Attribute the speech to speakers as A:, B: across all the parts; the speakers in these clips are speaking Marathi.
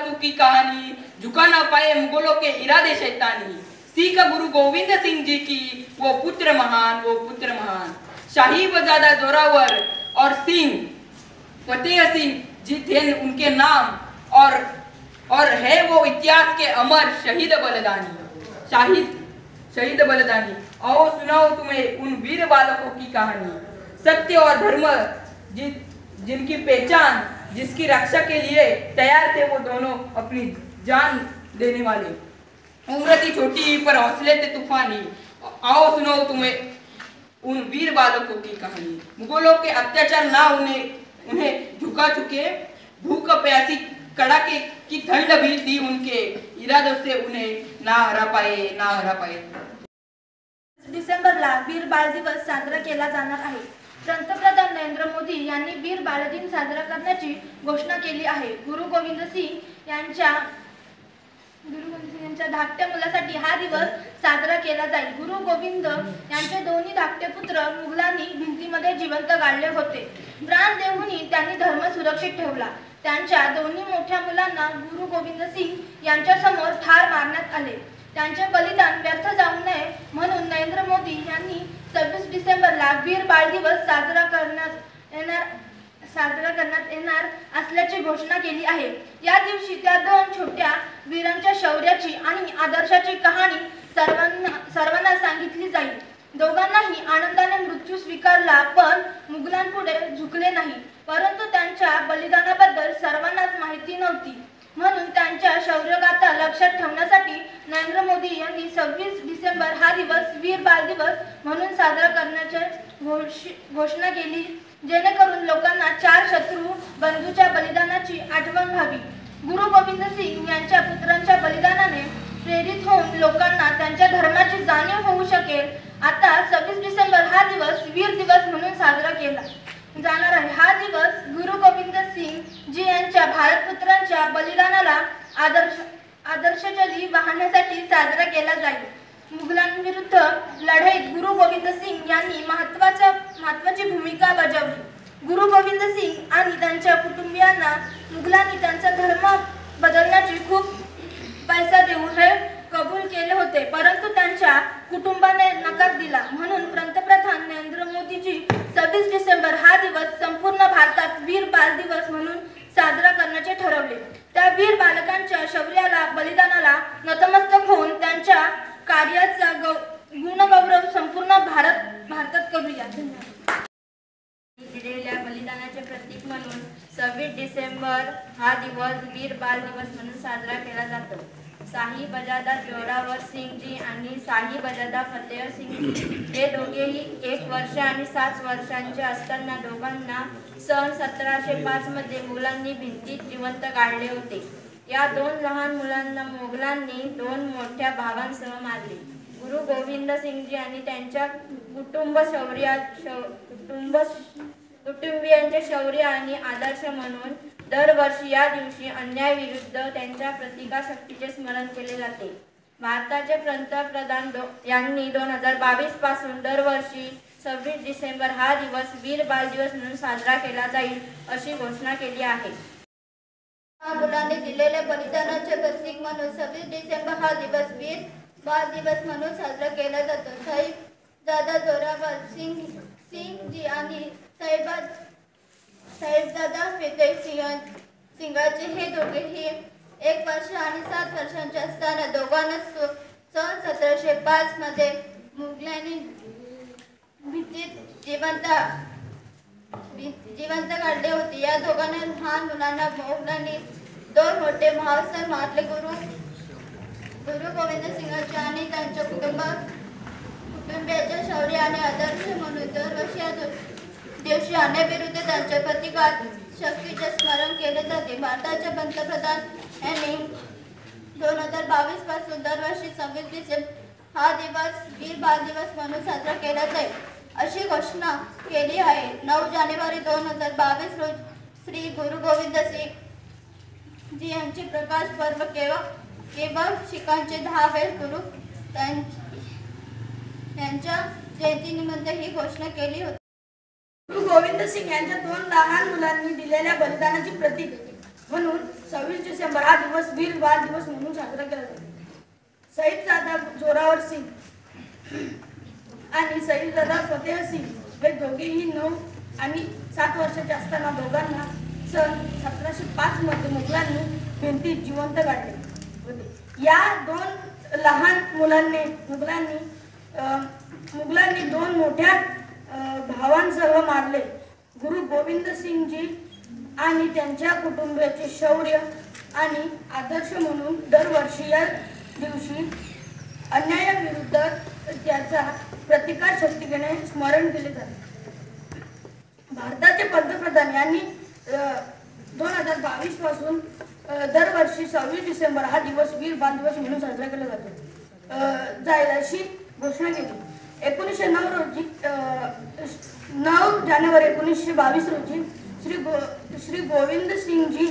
A: बालकों की कहानी, झुका ना पाए मुगलों के इरादे शैतानी। सिख गुरु गोविंद सिंह जी की वो पुत्र महान, वो पुत्र महान। शाही बजादा जोरावर और सिंह फतेह सिंह जी थे उनके नाम, और है वो इतिहास के अमर शहीद बलिदानी, शहीद बलिदानी। आओ सुनाओ तुम्हें उन वीर बालकों की कहानी। सत्य और धर्म जिनकी पहचान, जिसकी रक्षा के लिए तैयार थे वो दोनों अपनी जान देने वाले। उम्र थी छोटी पर हौसले थे तूफानी। आओ सुनाओ तुम्हें उन वीर बालकों की कहानी। मुगलों के अत्याचार ना उन्हें झुका चुके, भूख प्यासी कड़ाके की ठंड भी थी उनके इरादों से उन्हें ना हरा पाए।
B: डिसेंबरला वीर बाल दिवस साजरा केला जाणार आहे। पंतप्रधान नरेंद्र मोदी यांनी वीर बाल दिन साजरा करण्याची घोषणा केली आहे। गुरु गोविंद सिंग यांच्या धाकट्या मुलासाठी हा दिवस साजरा केला जाईल। गुरु गोविंद यांचे दोन्ही धाकटे पुत्र मुघलांनी भिंतीमध्ये जिवंत गाडले होते। प्राण देऊनही त्यांनी धर्म सुरक्षित ठेवला। त्यांच्या दोन्ही मोठ्या मुलांना गुरु गोविंद सिंग यांच्या समोर ठार मारण्यात आले। त्यांचे बलिदान व्यर्थ जाऊ नये म्हणून नरेंद्र मोदी यांनी 26 डिसेंबरला वीर बाल दिवस साजरा करण्यात येणार असल्याची घोषणा केली आहे। या दिवशी त्या दोन छोट्या वीरांच्या शौर्याची आणि आदर्शाची कहाणी सर्वांना सांगितली जाईल। दोघांनाही आनंदाने मृत्यू स्वीकारला पण मुघलांपुढे झुकले नाही, परंतु त्यांच्या बलिदानाबद्दल सर्वांनाच माहिती नव्हती। म्हणून त्यांच्या शौर्यगाथा लक्षात ठेवण्यासाठी नरेंद्र मोदी यांनी 26 डिसेंबर हा दिवस वीर बाल दिवस म्हणून साजरा करण्याची घोषणा केली, जेणेकरून लोकांना चार शत्रू बंधूच्या बलिदानाची आठवण व्हावी। गुरु गोविंद सिंग यांच्या पुत्रांच्या बलिदानाने प्रेरित होऊन लोकांना त्यांच्या धर्माची जाणीव होऊ शकेल। आता 26 डिसेंबर हा दिवस वीर दिवस म्हणून साजरा केला जाणार आहे। हा दिवस गुरु गोविंद सिंग जी यांच्या भारतपुत्रांच्या बलिदानाला आदर्शजली वाहण्यासाठी साजरा केला जाईल। मुघलांविरुद्ध लढाईत गुरु गोविंद सिंग यांनी महत्त्वाची भूमिका बजावली। गुरु गोविंद सिंग आणि त्यांच्या कुटुंबियांना मुघलांनी त्यांचा धर्म बदलण्याची खूप पैसा देऊन हे कबूल केले होते, परंतु त्यांच्या कुटुंबाने नकार दिला। म्हणून पंतप्रधान नरेंद्र मोदीजी 26 डिसेंबर हा दिवस संपूर्ण भारतात वीर बाल दिवस म्हणून साजरा करण्याचे ठरवले। त्या वीर बालकांच्या शौर्याला बलिदानाला नतमस्तक होऊन त्यांच्या कार्याचा गुणगौरव संपूर्ण भारतात करूया।
C: दिलेल्या बलिदानाचे प्रतीक म्हणून 26 डिसेंबर हा दिवस वीर बाल दिवस म्हणून साजरा केला जातो। शाही बजादा जोरावर सिंग जी आणि शाही बजादा फतेह सिंग हे दोघेही 1 वर्ष आणि 7 वर्षांचे असताना दोघांना सन 1705 मध्ये मुघलांनी भिंतीत जिवंत गाडले होते। या दोन लहान मुलांना मुघलांनी 2 मोठ्या भावांसह मारले। गुरु गोविंद सिंगजी आणि त्यांच्या कुटुंबियांचे शौर्य आणि आदर्श म्हणून दरवर्षी या दिवशी अन्यायाविरुद्ध त्यांच्या प्रतिकारशक्तीचे स्मरण केले जाते। भारताचे पंतप्रधान यांनी 2022 पासून दरवर्षी 26 डिसेंबर हा दिवस वीर बाल दिवस म्हणून साजरा केला जाईल अशी घोषणा केली आहे।
B: मुलांनी दिलेल्या बलिदानाचे प्रतीक म्हणून 26 डिसेंबर हा दिवस वीर बाल दिवस म्हणून साजरा केला जातो। साहिबजादा जोरावर सिंग जी आणि साहिबजादा फतेह सिंगाचे हे दोघेही 1 वर्ष आणि 7 वर्षांचे असताना दोघांना सन 1705 मध्ये मुघलांनी भिंतीत जिवंत काढले होते। या दोघांना लहान मुलांना मुघलांनी 2 मोठे महासर मारले। गुरु गोविंद सिंगाचे आणि त्यांच्या कुटुंबियाच्या शौर्य आणि आदर्श म्हणून दरवर्षी या दिवशी अन्यायाविरुद्ध त्यांच्या प्रतिकार शक्तीचे स्मरण केले जाते। भारताचे पंतप्रधान यांनी 2022 पासून दरवर्षी 26 डिसेंबर हा दिवस वीर बाल दिवस म्हणून साजरा केला जाईल अशी घोषणा केली आहे। 9 जानेवारी 2022 रोजी श्री गुरु गोविंद सिंग जी यांचे प्रकाश पर्व केवळ शिखांचे 10वे गुरु यांच्या जयंतीनिमित्त ही घोषणा केली होती।
D: गुरु गोविंद सिंग यांच्या 2 लहान मुलांनी दिलेल्या बलिदानाचे प्रतीक म्हणून 26 डिसेंबर हा दिवस वीर बाल दिवस म्हणून साजरा केला जातो. शहीदजादा जोरावर सिंग आणि शहीदजादा फतेह सिंग हे दोघेही 9 आणि 7 वर्षाचे असताना दोघांना सन 1705 मध्ये मुघलांनी भिंतीत जिवंत काढले होते. या 2 लहान मुलांनी मुघलांनी 2 मोठ्या भावांसह मारले. गुरु गोविंद सिंगजी आणि त्यांच्या कुटुंबाचे शौर्य आणि आदर्श म्हणून दरवर्षी या दिवशी अन्यायाविरुद्ध त्याचा प्रतिकार शक्तीने स्मरण केले जाते. भारताचे पंतप्रधान यांनी 2022 पासून दरवर्षी 26 डिसेंबर हा दिवस वीर बाल दिवस म्हणून साजरा केला जाईल अशी घोषणा केली. 9 जानेवारी 1922 रोजी श्री गोविंद सिंगजी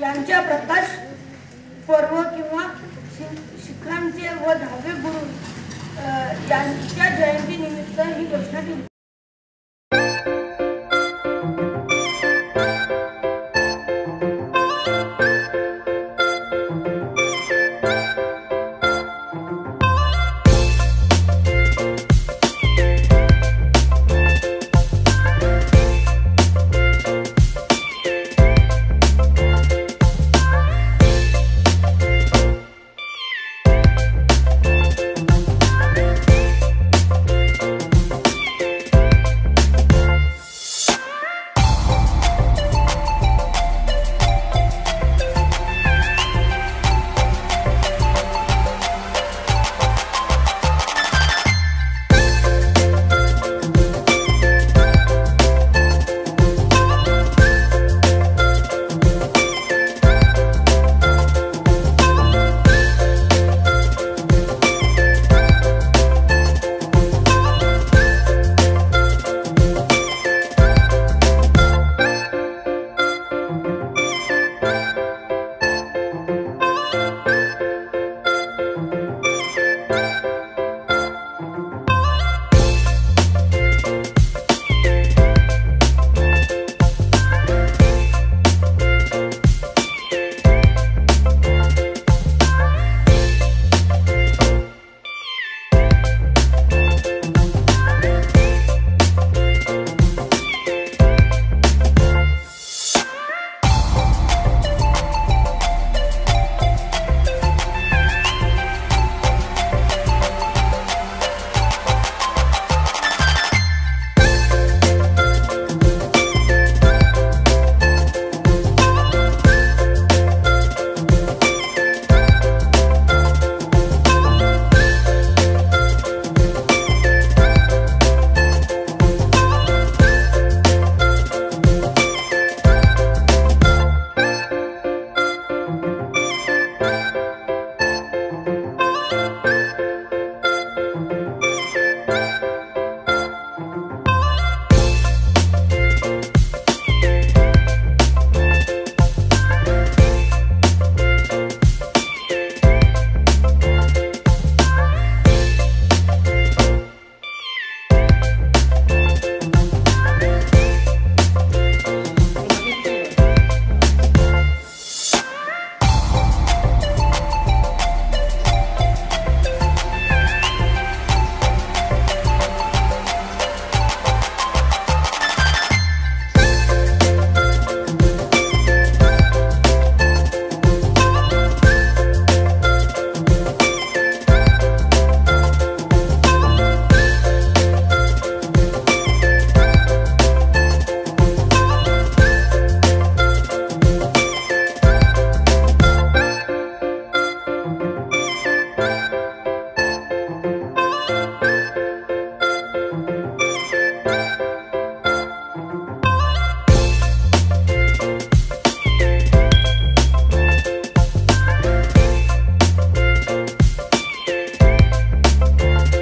D: यांच्या प्रकाश पर्व किंवा शिखांचे व 10वे गुरु यांच्या जयंती निमित्त ही घोषणा केली.